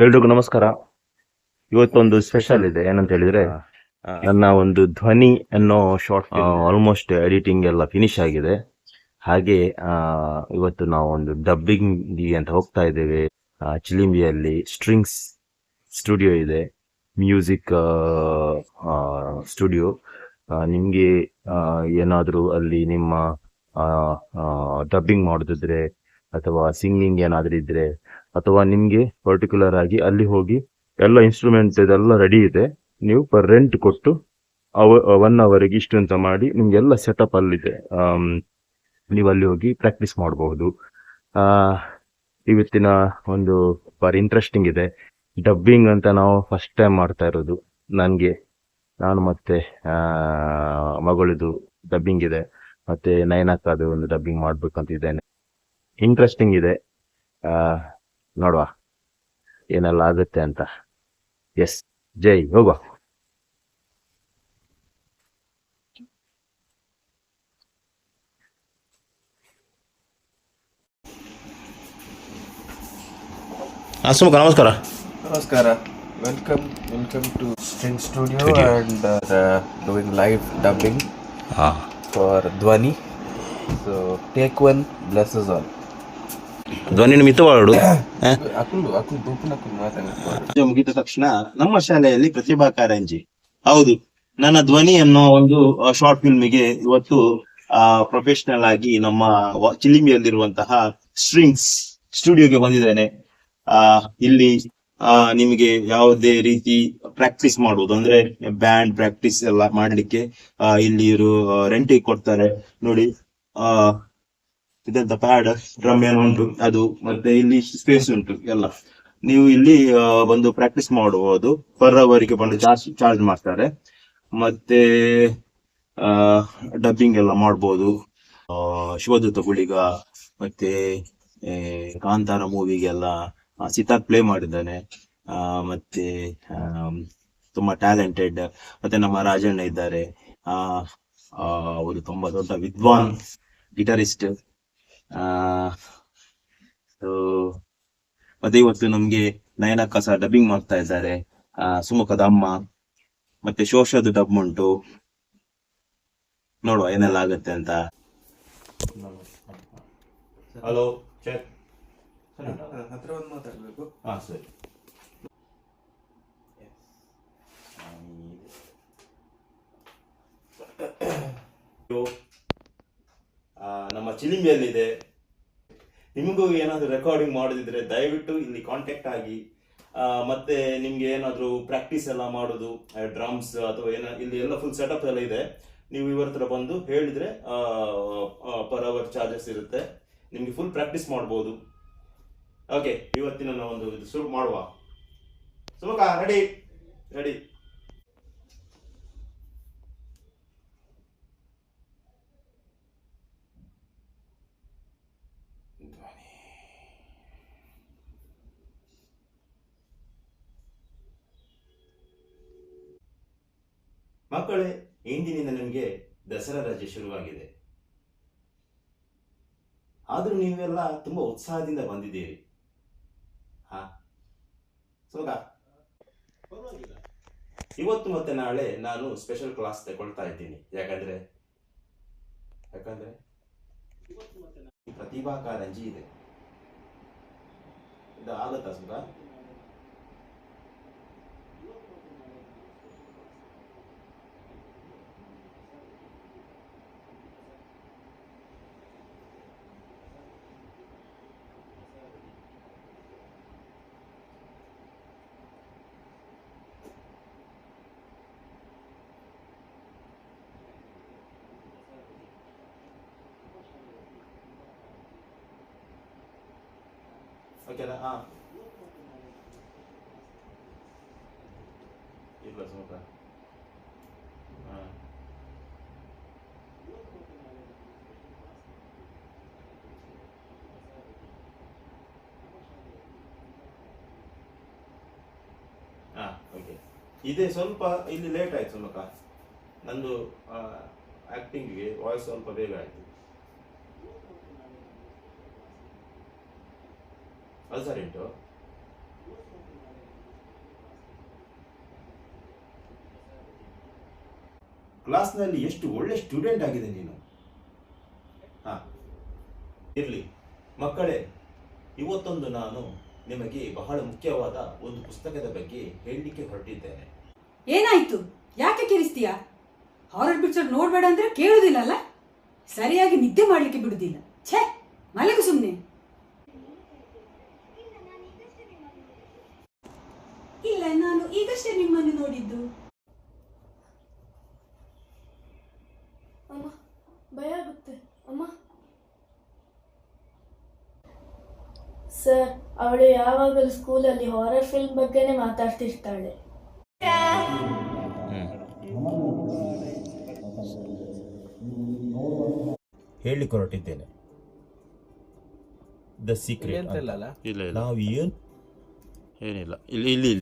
ಎಲ್ರಿಗೂ ನಮಸ್ಕಾರ. ಇವತ್ತೊಂದು ಸ್ಪೆಷಲ್ ಇದೆ. ಏನಂತ ಹೇಳಿದ್ರೆ, ನನ್ನ ಒಂದು ಧ್ವನಿ ಅನ್ನೋ ಶಾರ್ಟ್ ಆಲ್ಮೋಸ್ಟ್ ಎಡಿಟಿಂಗ್ ಎಲ್ಲ ಫಿನಿಶ್ ಆಗಿದೆ. ಹಾಗೆ ಇವತ್ತು ನಾವು ಒಂದು ಡಬ್ಬಿಂಗ್ ಅಂತ ಹೋಗ್ತಾ ಇದ್ದೇವೆ. ಚಿಲಿಂಬಿಯಲ್ಲಿ ಸ್ಟ್ರಿಂಗ್ಸ್ ಸ್ಟುಡಿಯೋ ಇದೆ, ಮ್ಯೂಸಿಕ್ ಸ್ಟುಡಿಯೋ. ನಿಮಗೆ ಏನಾದರೂ ಅಲ್ಲಿ ನಿಮ್ಮ ಡಬ್ಬಿಂಗ್ ಮಾಡೋದಿದ್ರೆ ಅಥವಾ ಸಿಂಗಿಂಗ್ ಏನಾದರೂ ಇದ್ರೆ, ಅಥವಾ ನಿಮಗೆ ಪರ್ಟಿಕ್ಯುಲರ್ ಆಗಿ ಅಲ್ಲಿ ಹೋಗಿ ಎಲ್ಲ ಇನ್ಸ್ಟ್ರೂಮೆಂಟ್ ಇದೆಲ್ಲ ರೆಡಿ ಇದೆ, ನೀವು ಪರ್ ರೆಂಟ್ ಕೊಟ್ಟು 1 ಅವರಿಗೆ ಇಷ್ಟು ಅಂತ ಮಾಡಿ ನಿಮಗೆಲ್ಲ ಸೆಟಪ್ ಅಲ್ಲಿದೆ. ನೀವು ಅಲ್ಲಿ ಹೋಗಿ ಪ್ರಾಕ್ಟೀಸ್ ಮಾಡಬಹುದು. ಇವತ್ತಿನ ಒಂದು ಬಾರಿ ಇಂಟ್ರೆಸ್ಟಿಂಗ್ ಇದೆ. ಡಬ್ಬಿಂಗ್ ಅಂತ ನಾವು ಫಸ್ಟ್ ಟೈಮ್ ಮಾಡ್ತಾ ಇರೋದು. ನಾನು ಮತ್ತೆ ಮಗಳಿದು ಡಬ್ಬಿಂಗ್ ಇದೆ, ಮತ್ತೆ ನೈನಕ್ಕದು ಒಂದು ಡಬ್ಬಿಂಗ್ ಮಾಡ್ಬೇಕಂತ ಇದ್ದೇನೆ. ಇಂಟ್ರೆಸ್ಟಿಂಗ್ ಇದೆ. ನೋಡುವ ಏನೆಲ್ಲ ಆಗುತ್ತೆ ಅಂತ. ಎಸ್, ಜೈ, ಹೋಗುವ. ಸುಮುಖ ನಮಸ್ಕಾರ. ನಮಸ್ಕಾರ. Welcome to String Studio and doing live dubbing for ಧ್ವನಿ. So take one, blesses all. ಧ್ವನಿ ಮಿತವಾಡು ಮುಗಿದ ತಕ್ಷಣ ನಮ್ಮ ಶಾಲೆಯಲ್ಲಿ ಪ್ರತಿಭಾ ಕಾರಂಜಿ. ಹೌದು, ನನ್ನ ಧ್ವನಿ ಅನ್ನೋ ಒಂದು ಶಾರ್ಟ್ ಫಿಲ್ಮಿಗೆ ಇವತ್ತು ಪ್ರೊಫೆಷನಲ್ ಆಗಿ ನಮ್ಮ ಚಿಲಿಮಿಯಲ್ಲಿರುವಂತಹ ಸ್ಟ್ರಿಂಗ್ಸ್ ಸ್ಟುಡಿಯೋಗೆ ಬಂದಿದ್ದೇನೆ. ಇಲ್ಲಿ ನಿಮಗೆ ಯಾವುದೇ ರೀತಿ ಪ್ರಾಕ್ಟೀಸ್ ಮಾಡುವುದು ಅಂದ್ರೆ ಬ್ಯಾಂಡ್ ಪ್ರಾಕ್ಟೀಸ್ ಎಲ್ಲ ಮಾಡ್ಲಿಕ್ಕೆ ಇಲ್ಲಿ ಇವರು ರೆಂಟಿಗೆ ಕೊಡ್ತಾರೆ. ನೋಡಿ, ಇದಂತ ಪ್ಯಾಡ್, ಡ್ರಮ್ ಏನು ಉಂಟು ಅದು, ಮತ್ತೆ ಇಲ್ಲಿ ಸ್ಪೇಸ್ ಉಂಟು ಎಲ್ಲ. ನೀವು ಇಲ್ಲಿ ಬಂದು ಪ್ರಾಕ್ಟೀಸ್ ಮಾಡಬಹುದು. ಪರ್ ಅವರಿಗೆ ಬಂದು ಚಾರ್ಜ್ ಮಾಡ್ತಾರೆ. ಮತ್ತೆ ಡಬ್ಬಿಂಗ್ ಎಲ್ಲ ಮಾಡ್ಬೋದು. ಶಿವದೂತ ಗುಳಿಗ ಮತ್ತೆ ಕಾಂತಾರ ಮೂವಿಗೆಲ್ಲ ಸಿತಾರ್ ಪ್ಲೇ ಮಾಡಿದ್ದಾನೆ. ಮತ್ತೆ ತುಂಬಾ ಟ್ಯಾಲೆಂಟೆಡ್. ಮತ್ತೆ ನಮ್ಮ ರಾಜಣ್ಣ ಇದ್ದಾರೆ, ಅವರು ತುಂಬಾ ದೊಡ್ಡ ವಿದ್ವಾನ್ ಗಿಟಾರಿಸ್ಟ್. ಮತ್ತೆ ಇವತ್ತು ನಮ್ಗೆ ನಯನಕ್ಕ ಸಹ ಡಬ್ಬಿಂಗ್ ಮಾಡ್ತಾ ಇದ್ದಾರೆ, ಸುಮುಖದ ಅಮ್ಮ. ಮತ್ತೆ ಶೋಷದು ಡಬ್ ಉಂಟು. ನೋಡುವ ಏನೆಲ್ಲ ಆಗುತ್ತೆ ಅಂತ. ಹಲೋ, ಹತ್ರ ಒಂದು ಮಾತಾಡ್ಬೇಕು. ಸರಿ. ನಮ್ಮ ಚಿಲಿಂಬಿಯಲ್ಲಿದೆ. ನಿಮಗೂ ಏನಾದ್ರು ರೆಕಾರ್ಡಿಂಗ್ ಮಾಡೋದಿದ್ರೆ ದಯವಿಟ್ಟು ಇಲ್ಲಿ ಕಾಂಟ್ಯಾಕ್ಟ್ ಆಗಿ. ಮತ್ತೆ ನಿಮ್ಗೆ ಏನಾದ್ರು ಪ್ರಾಕ್ಟೀಸ್ ಎಲ್ಲ ಮಾಡೋದು, ಡ್ರಮ್ಸ್ ಅಥವಾ ಇಲ್ಲಿ ಎಲ್ಲ ಫುಲ್ ಸೆಟಪ್ ಎಲ್ಲ ಇದೆ. ನೀವು ಇವರ ಹತ್ರ ಬಂದು ಹೇಳಿದ್ರೆ ಪರ್ ಅವರ್ ಚಾರ್ಜಸ್ ಇರುತ್ತೆ. ನಿಮ್ಗೆ ಫುಲ್ ಪ್ರಾಕ್ಟೀಸ್ ಮಾಡ್ಬೋದು. ಓಕೆ, ಇವತ್ತಿನ ಒಂದು ಇದು ಶುರು ಮಾಡುವ. ಸುಮುಖ, ರೆಡಿ? ಮಕ್ಕಳೇ, ಇಂದಿನಿಂದ ನಿಮಗೆ ದಸರಾ ರಜೆ ಶುರುವಾಗಿದೆ. ಆದ್ರೂ ನೀವೆಲ್ಲ ತುಂಬಾ ಉತ್ಸಾಹದಿಂದ ಬಂದಿದ್ದೀರಿ. ಪರವಾಗಿಲ್ಲ. ಇವತ್ತು ಮತ್ತೆ ನಾಳೆ ನಾನು ಸ್ಪೆಷಲ್ ಕ್ಲಾಸ್ ತಗೊಳ್ತಾ ಇದ್ದೀನಿ. ಯಾಕಂದ್ರೆ ಇವತ್ತು ಮತ್ತೆ ಪ್ರತಿಭಾ ಕಾರಂಜಿ ಇದೆ. ಇದು ಆಗತ್ತಾ ಸುಖ? ಓಕೆನಾ? ಇಲ್ಲ ಸುಮುಖ. ಓಕೆ. ಇದೇ ಸ್ವಲ್ಪ ಇಲ್ಲಿ ಲೇಟ್ ಆಯ್ತು ಸುಮುಖ. ನಂದು ಆಕ್ಟಿಂಗ್ಗೆ ವಾಯ್ಸ್ ಸ್ವಲ್ಪ ಬೇಗ ಆಯ್ತು. ಅದು ಸರಿ ಉಂಟು. ಕ್ಲಾಸ್ನಲ್ಲಿ ಎಷ್ಟು ಒಳ್ಳೆ ಸ್ಟೂಡೆಂಟ್ ಆಗಿದೆ ನೀನು. ಹಾಂ, ಇರಲಿ ಮಕ್ಕಳೇ, ಇವತ್ತೊಂದು ನಾನು ನಿಮಗೆ ಬಹಳ ಮುಖ್ಯವಾದ ಒಂದು ಪುಸ್ತಕದ ಬಗ್ಗೆ ಹೇಳಲಿಕ್ಕೆ ಹೊರಟಿದ್ದೇನೆ. ಏನಾಯ್ತು? ಯಾಕೆ ಕಿರಿಸ್ತೀಯಾ? ಹಾರರ್ ಪಿಕ್ಚರ್ ನೋಡ್ಬೇಡ ಅಂದ್ರೆ ಕೇಳುದಿಲ್ಲ ಅಲ್ಲ? ಸರಿಯಾಗಿ ನಿದ್ದೆ ಮಾಡ್ಲಿಕ್ಕೆ ಬಿಡುದಿಲ್ಲ. ಛೇ, ಮಲಗು ಸುಮ್ನೆ. ಇಲ್ಲ, ನಾನು ಈಗಷ್ಟೇ ನಿಮ್ಮನ್ನು ನೋಡಿದ್ದು. ಅಮ್ಮ, ಭಯ ಆಗುತ್ತೆ ಅಮ್ಮ. ಸರ್, ಅವಳು ಯಾವಾಗಲೂ ಸ್ಕೂಲಲ್ಲಿ ಹಾರರ್ ಫಿಲ್ಮ್ ಬಗ್ಗೆನೇ ಮಾತಾಡ್ತಿರ್ತಾಳೆ. ಹೇಳಲಿಕ್ಕೆ ಹೊರಟಿದ್ದೇನೆ, ದ ಸೀಕ್ರೆಟ್. ಇಲ್ಲ ನಾವು ಏನಿಲ್ಲ ಇಲ್ಲಿ